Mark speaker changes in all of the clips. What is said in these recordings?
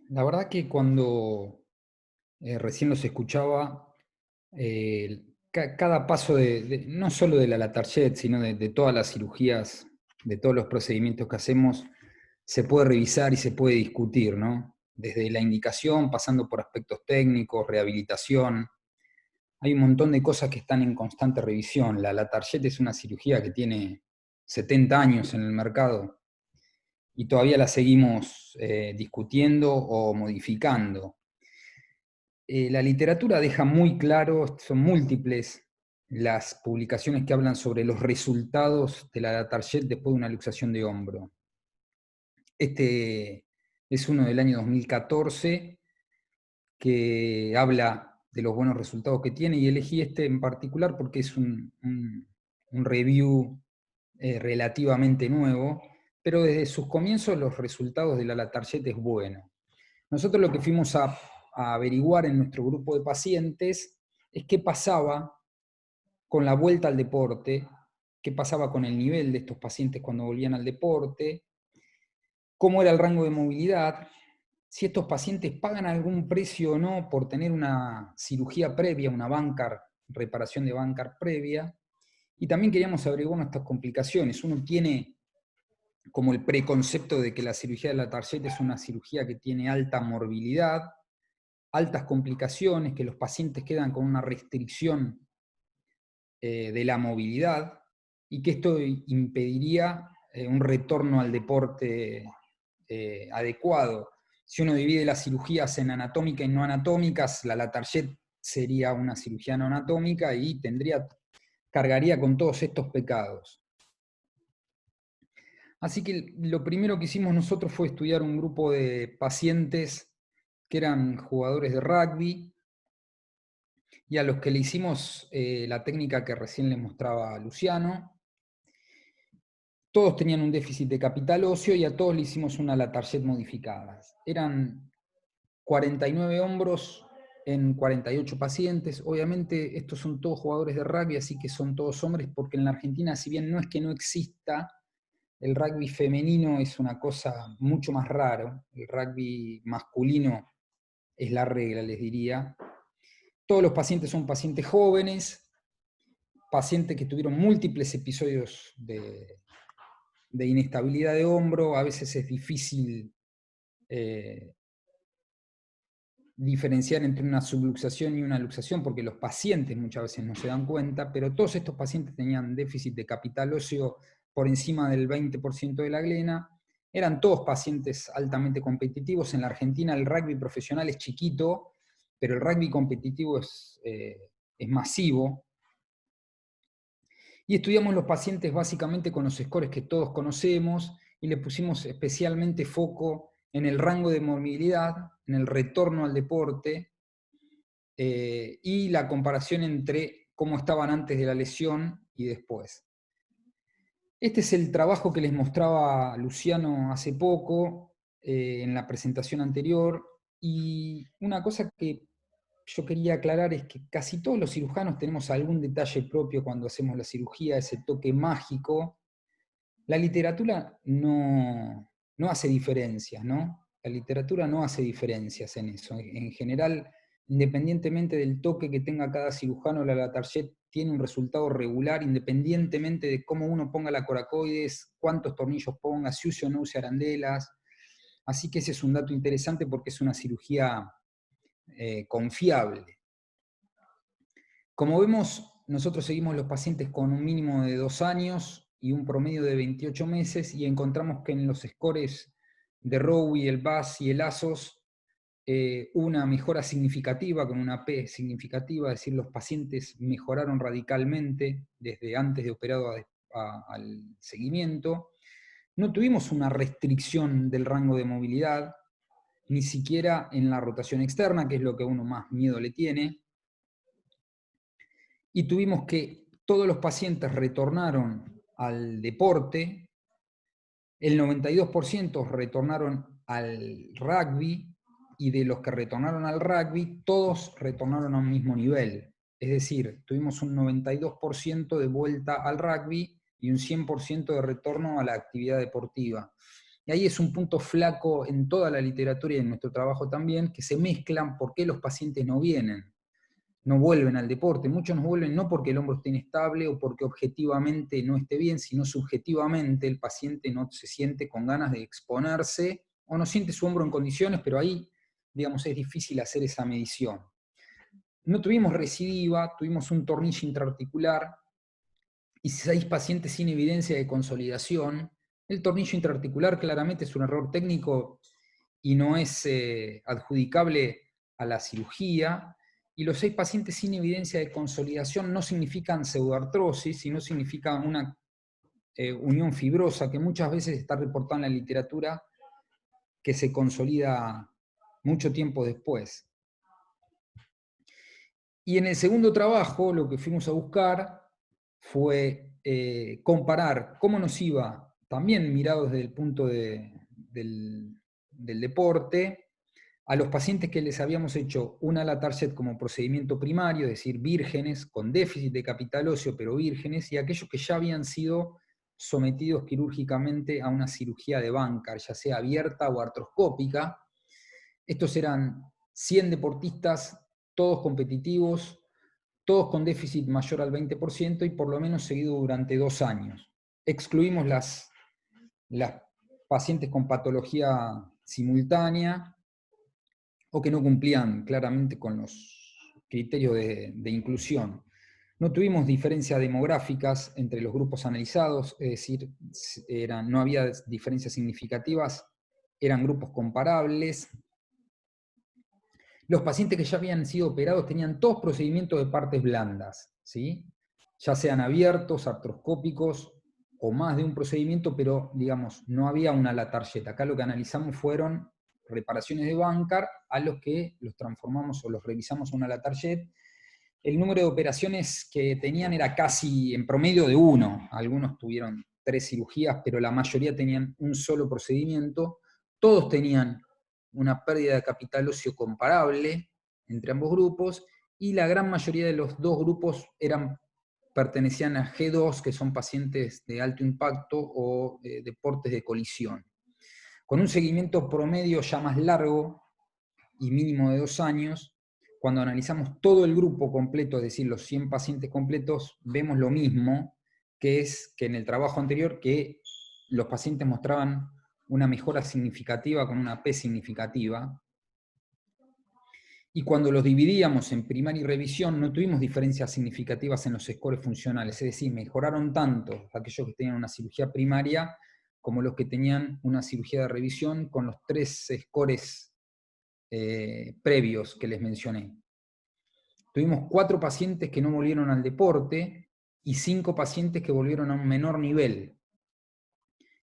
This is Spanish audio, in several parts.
Speaker 1: La verdad que cuando recién los escuchaba, cada paso no solo de la Latarjet, sino de todas las cirugías, de todos los procedimientos que hacemos, se puede revisar y se puede discutir, ¿no? Desde la indicación, pasando por aspectos técnicos, rehabilitación. Hay un montón de cosas que están en constante revisión. La Latarjet es una cirugía que tiene 70 años en el mercado y todavía la seguimos discutiendo o modificando. La literatura deja muy claro, son múltiples las publicaciones que hablan sobre los resultados de la Latarjet después de una luxación de hombro. Este es uno del año 2014 que habla de los buenos resultados que tiene, y elegí este en particular porque es un review relativamente nuevo, pero desde sus comienzos los resultados de la Latarjet es bueno. Nosotros lo que fuimos a averiguar en nuestro grupo de pacientes es qué pasaba con la vuelta al deporte, qué pasaba con el nivel de estos pacientes cuando volvían al deporte, cómo era el rango de movilidad, si estos pacientes pagan algún precio o no por tener una cirugía previa, una Bankar, reparación de Bankar previa, y también queríamos averiguar nuestras complicaciones. Uno tiene como el preconcepto de que la cirugía de la Target es una cirugía que tiene alta morbilidad, altas complicaciones, que los pacientes quedan con una restricción de la movilidad y que esto impediría un retorno al deporte adecuado. Si uno divide las cirugías en anatómica y no anatómicas, la Latarjet sería una cirugía no anatómica y cargaría con todos estos pecados. Así que lo primero que hicimos nosotros fue estudiar un grupo de pacientes que eran jugadores de rugby, y a los que le hicimos la técnica que recién le mostraba a Luciano. Todos tenían un déficit de capital óseo y a todos le hicimos una Latarjet modificada. Eran 49 hombros en 48 pacientes. Obviamente estos son todos jugadores de rugby, así que son todos hombres, porque en la Argentina, si bien no es que no exista, el rugby femenino es una cosa mucho más raro. El rugby masculino es la regla, les diría. Todos los pacientes son pacientes jóvenes, pacientes que tuvieron múltiples episodios de inestabilidad de hombro. A veces es difícil eh, diferenciar entre una subluxación y una luxación, porque los pacientes muchas veces no se dan cuenta, pero todos estos pacientes tenían déficit de capital óseo por encima del 20% de la glena. Eran todos pacientes altamente competitivos. En la Argentina el rugby profesional es chiquito, pero el rugby competitivo es masivo. Y estudiamos los pacientes básicamente con los scores que todos conocemos y le pusimos especialmente foco en el rango de movilidad, en el retorno al deporte y la comparación entre cómo estaban antes de la lesión y después. Este es el trabajo que les mostraba Luciano hace poco en la presentación anterior, y una cosa que yo quería aclarar es que casi todos los cirujanos tenemos algún detalle propio cuando hacemos la cirugía, ese toque mágico. La literatura no hace diferencias, ¿no? La literatura no hace diferencias en eso. En general, independientemente del toque que tenga cada cirujano, la Latarjet tiene un resultado regular, independientemente de cómo uno ponga la coracoides, cuántos tornillos ponga, si use o no use arandelas. Así que ese es un dato interesante porque es una cirugía confiable. Como vemos, nosotros seguimos los pacientes con un mínimo de 2 años y un promedio de 28 meses, y encontramos que en los scores de Rowe, el BAS y el ASOS, una mejora significativa, con una P significativa, es decir, los pacientes mejoraron radicalmente desde antes de operado al seguimiento. No tuvimos una restricción del rango de movilidad, ni siquiera en la rotación externa, que es lo que a uno más miedo le tiene. Y tuvimos que todos los pacientes retornaron al deporte, el 92% retornaron al rugby, y de los que retornaron al rugby, todos retornaron a un mismo nivel. Es decir, tuvimos un 92% de vuelta al rugby y un 100% de retorno a la actividad deportiva. Y ahí es un punto flaco en toda la literatura y en nuestro trabajo también, que se mezclan por qué los pacientes no vienen, no vuelven al deporte. Muchos no vuelven no porque el hombro esté inestable o porque objetivamente no esté bien, sino subjetivamente el paciente no se siente con ganas de exponerse o no siente su hombro en condiciones, pero ahí, digamos, es difícil hacer esa medición. No tuvimos recidiva, tuvimos un tornillo intraarticular y 6 pacientes sin evidencia de consolidación. El tornillo intraarticular claramente es un error técnico y no es adjudicable a la cirugía, y los 6 pacientes sin evidencia de consolidación no significan pseudoartrosis, sino significa una unión fibrosa que muchas veces está reportada en la literatura que se consolida mucho tiempo después. Y en el segundo trabajo lo que fuimos a buscar fue comparar cómo nos iba, también mirado desde el punto del deporte, a los pacientes que les habíamos hecho una Latarjet como procedimiento primario, es decir, vírgenes, con déficit de capital óseo, pero vírgenes, y aquellos que ya habían sido sometidos quirúrgicamente a una cirugía de Bankart, ya sea abierta o artroscópica. Estos eran 100 deportistas, todos competitivos, todos con déficit mayor al 20% y por lo menos seguido durante 2 años. Excluimos las pacientes con patología simultánea o que no cumplían claramente con los criterios de inclusión. No tuvimos diferencias demográficas entre los grupos analizados, es decir, no había diferencias significativas, eran grupos comparables. Los pacientes que ya habían sido operados tenían todos procedimientos de partes blandas, ¿sí? Ya sean abiertos, artroscópicos o más de un procedimiento, pero digamos, no había una Latarjet. Acá lo que analizamos fueron reparaciones de Bankart a los que los transformamos o los revisamos a una Latarjet. El número de operaciones que tenían era casi en promedio de 1. Algunos tuvieron 3 cirugías, pero la mayoría tenían un solo procedimiento. Todos tenían una pérdida de capital óseo comparable entre ambos grupos, y la gran mayoría de los 2 grupos pertenecían a G2, que son pacientes de alto impacto o deportes de colisión. Con un seguimiento promedio ya más largo y mínimo de 2 años, cuando analizamos todo el grupo completo, es decir, los 100 pacientes completos, vemos lo mismo, que es que en el trabajo anterior, que los pacientes mostraban una mejora significativa con una P significativa, y cuando los dividíamos en primaria y revisión no tuvimos diferencias significativas en los scores funcionales, es decir, mejoraron tanto aquellos que tenían una cirugía primaria como los que tenían una cirugía de revisión con los 3 scores previos que les mencioné. Tuvimos 4 pacientes que no volvieron al deporte y 5 pacientes que volvieron a un menor nivel.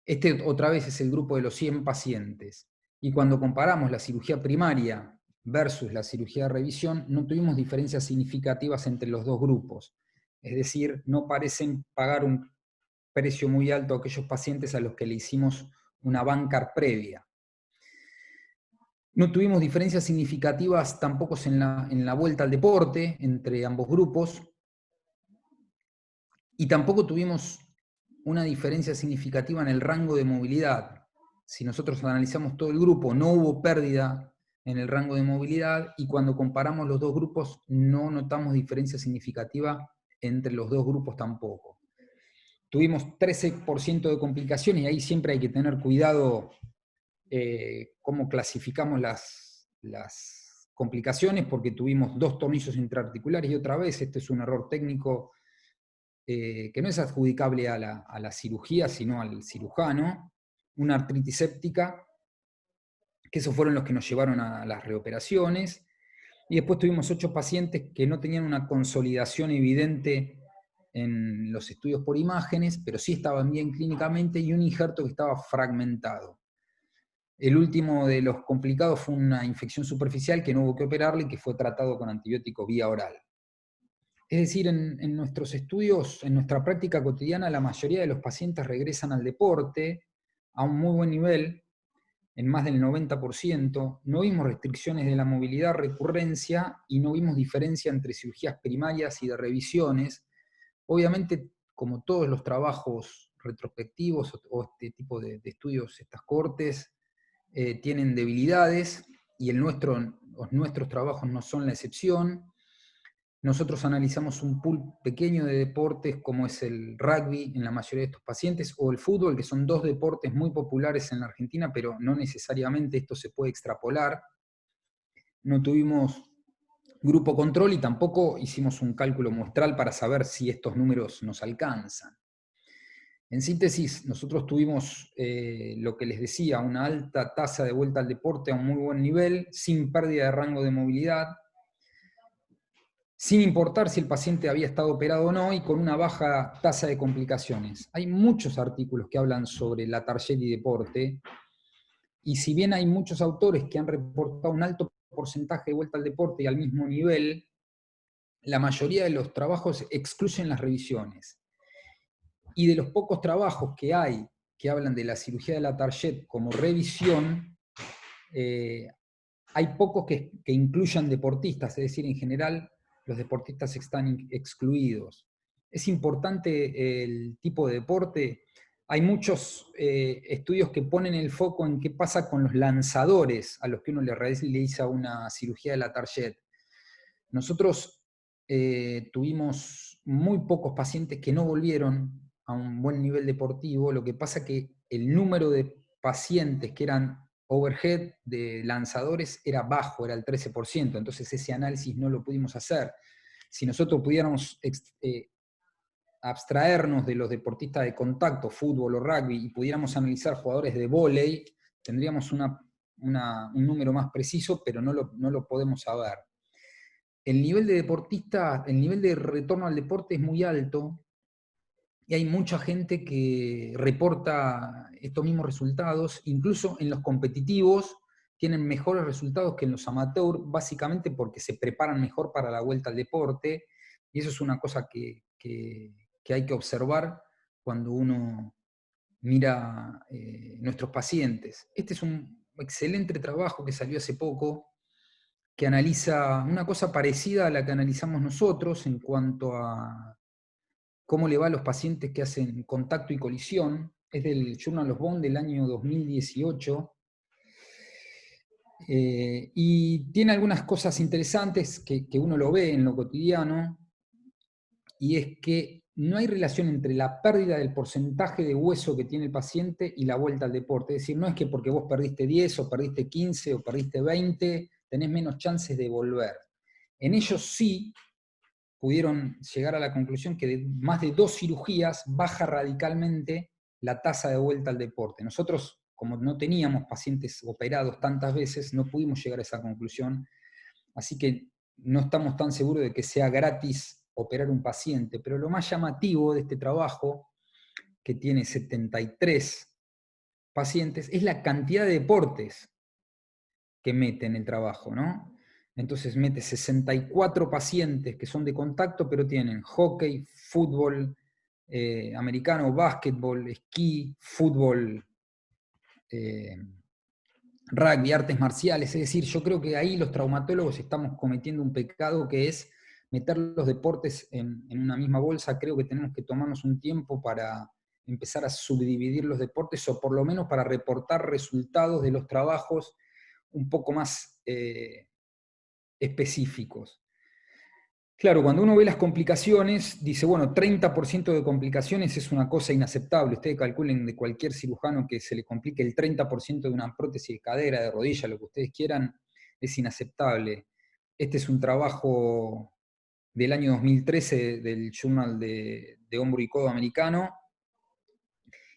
Speaker 1: Este otra vez es el grupo de los 100 pacientes. Y cuando comparamos la cirugía primaria versus la cirugía de revisión, no tuvimos diferencias significativas entre los 2 grupos. Es decir, no parecen pagar un precio muy alto a aquellos pacientes a los que le hicimos una Bankart previa. No tuvimos diferencias significativas tampoco en la vuelta al deporte entre ambos grupos, y tampoco tuvimos una diferencia significativa en el rango de movilidad. Si nosotros analizamos todo el grupo, no hubo pérdida en el rango de movilidad, y cuando comparamos los 2 grupos no notamos diferencia significativa entre los 2 grupos tampoco. Tuvimos 13% de complicaciones, y ahí siempre hay que tener cuidado cómo clasificamos las complicaciones, porque tuvimos 2 tornillos intraarticulares, y otra vez, este es un error técnico que no es adjudicable a la cirugía, sino al cirujano, una artritis séptica, que esos fueron los que nos llevaron a las reoperaciones, y después tuvimos 8 pacientes que no tenían una consolidación evidente en los estudios por imágenes, pero sí estaban bien clínicamente, y un injerto que estaba fragmentado. El último de los complicados fue una infección superficial que no hubo que operarle y que fue tratado con antibiótico vía oral. Es decir, en nuestros estudios, en nuestra práctica cotidiana, la mayoría de los pacientes regresan al deporte a un muy buen nivel, en más del 90%, no vimos restricciones de la movilidad, recurrencia, y no vimos diferencia entre cirugías primarias y de revisiones. Obviamente, como todos los trabajos retrospectivos o este tipo de estudios, estas cortes, tienen debilidades, y nuestros trabajos no son la excepción. Nosotros analizamos un pool pequeño de deportes como es el rugby en la mayoría de estos pacientes, o el fútbol, que son dos deportes muy populares en la Argentina, pero no necesariamente esto se puede extrapolar. No tuvimos grupo control y tampoco hicimos un cálculo muestral para saber si estos números nos alcanzan. En síntesis, nosotros tuvimos lo que les decía, una alta tasa de vuelta al deporte a un muy buen nivel, sin pérdida de rango de movilidad, sin importar si el paciente había estado operado o no, y con una baja tasa de complicaciones. Hay muchos artículos que hablan sobre la Latarjet y deporte, y si bien hay muchos autores que han reportado un alto porcentaje de vuelta al deporte y al mismo nivel, la mayoría de los trabajos excluyen las revisiones. Y de los pocos trabajos que hay que hablan de la cirugía de la Latarjet como revisión, hay pocos que incluyan deportistas, es decir, en general los deportistas están excluidos. Es importante el tipo de deporte. Hay muchos estudios que ponen el foco en qué pasa con los lanzadores a los que uno le realiza una cirugía de la Latarjet. Nosotros tuvimos muy pocos pacientes que no volvieron a un buen nivel deportivo. Lo que pasa que el número de pacientes que eran overhead de lanzadores era bajo, era el 13%, entonces ese análisis no lo pudimos hacer. Si nosotros pudiéramos abstraernos de los deportistas de contacto, fútbol o rugby, y pudiéramos analizar jugadores de vóley, tendríamos un número más preciso, pero no lo podemos saber. El nivel de deportista, el nivel de retorno al deporte es muy alto, y hay mucha gente que reporta estos mismos resultados, incluso en los competitivos tienen mejores resultados que en los amateurs, básicamente porque se preparan mejor para la vuelta al deporte, y eso es una cosa que hay que observar cuando uno mira nuestros pacientes. Este es un excelente trabajo que salió hace poco, que analiza una cosa parecida a la que analizamos nosotros en cuanto a cómo le va a los pacientes que hacen contacto y colisión. Es del Journal of Bone del año 2018, y tiene algunas cosas interesantes que uno lo ve en lo cotidiano, y es que no hay relación entre la pérdida del porcentaje de hueso que tiene el paciente y la vuelta al deporte. Es decir, no es que porque vos perdiste 10 o perdiste 15 o perdiste 20, tenés menos chances de volver. En ellos sí pudieron llegar a la conclusión que de más de 2 cirugías baja radicalmente la tasa de vuelta al deporte. Nosotros, como no teníamos pacientes operados tantas veces, no pudimos llegar a esa conclusión, así que no estamos tan seguros de que sea gratis operar un paciente, pero lo más llamativo de este trabajo, que tiene 73 pacientes, es la cantidad de deportes que mete en el trabajo, ¿no? Entonces mete 64 pacientes que son de contacto, pero tienen hockey, fútbol americano, básquetbol, esquí, fútbol, rugby, artes marciales. Es decir, yo creo que ahí los traumatólogos estamos cometiendo un pecado, que es meter los deportes en una misma bolsa. Creo que tenemos que tomarnos un tiempo para empezar a subdividir los deportes, o por lo menos para reportar resultados de los trabajos un poco más específicos. Claro, cuando uno ve las complicaciones, dice, bueno, 30% de complicaciones es una cosa inaceptable. Ustedes calculen de cualquier cirujano que se le complique el 30% de una prótesis de cadera, de rodilla, lo que ustedes quieran, es inaceptable. Este es un trabajo del año 2013 del Journal de Hombro y Codo americano,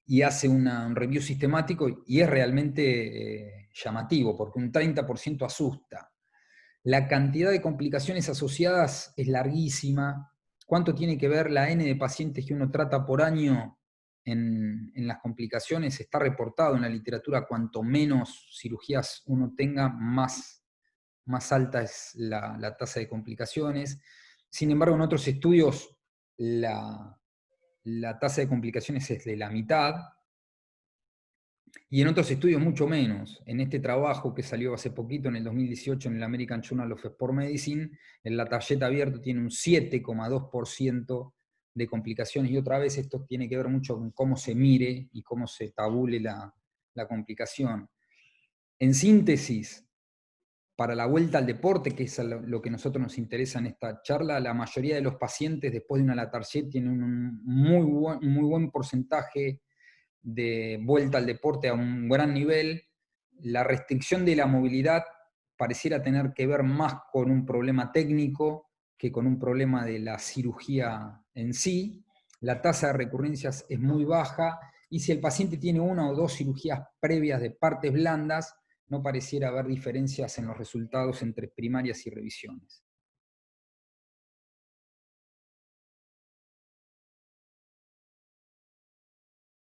Speaker 1: y hace un review sistemático, y es realmente llamativo, porque un 30% asusta. La cantidad de complicaciones asociadas es larguísima. ¿Cuánto tiene que ver la N de pacientes que uno trata por año en las complicaciones? Está reportado en la literatura: cuanto menos cirugías uno tenga, más alta es la tasa de complicaciones. Sin embargo, en otros estudios la tasa de complicaciones es de la mitad, y en otros estudios mucho menos. En este trabajo que salió hace poquito, en el 2018, en el American Journal of Sport Medicine, el Latarjet abierto tiene un 7,2% de complicaciones, y otra vez esto tiene que ver mucho con cómo se mire y cómo se tabule la complicación. En síntesis, para la vuelta al deporte, que es lo que a nosotros nos interesa en esta charla, la mayoría de los pacientes después de una Latarjet tienen un muy buen porcentaje de vuelta al deporte a un gran nivel. La restricción de la movilidad pareciera tener que ver más con un problema técnico que con un problema de la cirugía en sí. La tasa de recurrencias es muy baja, y si el paciente tiene una o dos cirugías previas de partes blandas, no pareciera haber diferencias en los resultados entre primarias y revisiones.